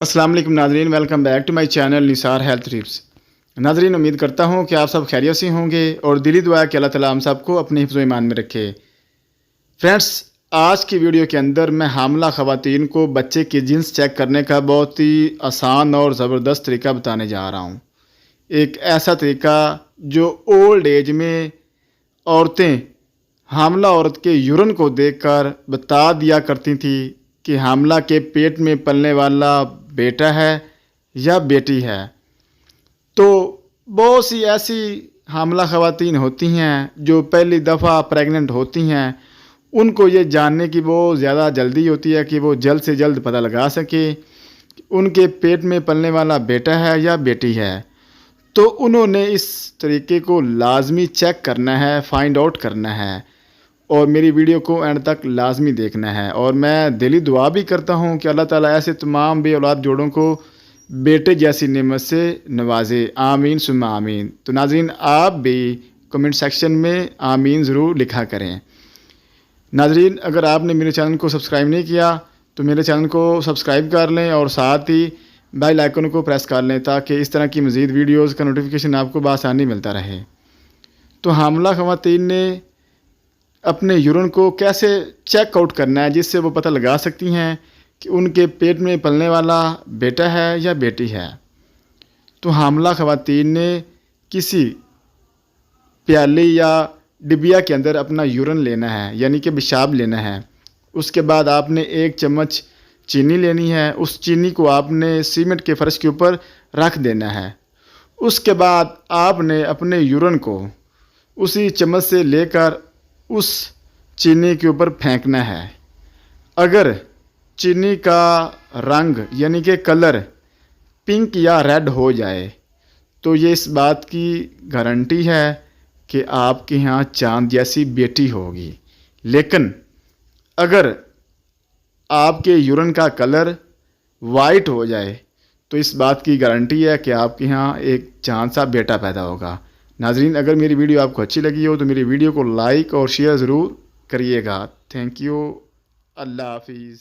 अस्सलाम वालेकुम नाज़रीन, welcome back to my channel Nisar health tips. नाज़रीन, उम्मीद करता हूँ कि आप सब खैरियत से होंगे और दिली दुआ है कि अल्लाह ताला हम सबको अपने हिफ्ज़ व ईमान में रखे। फ्रेंड्स, आज की वीडियो के अंदर मैं हामिला ख़वातीन को बच्चे की जिन्स चेक करने का बहुत ही आसान और ज़बरदस्त तरीका बताने जा रहा हूँ। एक ऐसा तरीका जो ओल्ड एज में औरतें हामिला औरत के यूरिन को देखकर बता दिया करती थी कि हामिला के पेट में पलने वाला बेटा है या बेटी है। तो बहुत सी ऐसी हामिला ख़वातीन होती हैं जो पहली दफ़ा प्रेग्नेंट होती हैं, उनको ये जानने की बहुत ज़्यादा जल्दी होती है कि वो जल्द से जल्द पता लगा सके उनके पेट में पलने वाला बेटा है या बेटी है। तो उन्होंने इस तरीके को लाजमी चेक करना है, फाइंड आउट करना है और मेरी वीडियो को एंड तक लाजमी देखना है। और मैं दिली दुआ भी करता हूँ कि अल्लाह ताला ऐसे तमाम बे औलाद जोड़ों को बेटे जैसी नेमत से नवाजे। आमीन सुम्मा आमीन। तो नाज़रीन, आप भी कमेंट सेक्शन में आमीन ज़रूर लिखा करें। नाज़रीन, अगर आपने मेरे चैनल को सब्सक्राइब नहीं किया तो मेरे चैनल को सब्सक्राइब कर लें और साथ ही बेल आइकन को प्रेस कर लें ताकि इस तरह की मज़ीद वीडियोज़ का नोटिफिकेशन आपको बआसानी मिलता रहे। तो हामिला ख़वातीन ने अपने यूरिन को कैसे चेक आउट करना है जिससे वो पता लगा सकती हैं कि उनके पेट में पलने वाला बेटा है या बेटी है। तो हामिला ख़वातीन ने किसी प्याली या डिबिया के अंदर अपना यूरिन लेना है, यानी कि पेशाब लेना है। उसके बाद आपने 1 चम्मच चीनी लेनी है। उस चीनी को आपने सीमेंट के फर्श के ऊपर रख देना है। उसके बाद आपने अपने यूरिन को उसी चम्मच से लेकर उस चीनी के ऊपर फेंकना है। अगर चीनी का रंग यानी कि कलर पिंक या रेड हो जाए तो ये इस बात की गारंटी है कि आपके यहाँ चाँद जैसी बेटी होगी। लेकिन अगर आपके यूरिन का कलर वाइट हो जाए तो इस बात की गारंटी है कि आपके यहाँ एक चाँद सा बेटा पैदा होगा। नाज़रीन, अगर मेरी वीडियो आपको अच्छी लगी हो तो मेरी वीडियो को लाइक और शेयर ज़रूर करिएगा। Thank you. अल्लाह हाफिज़।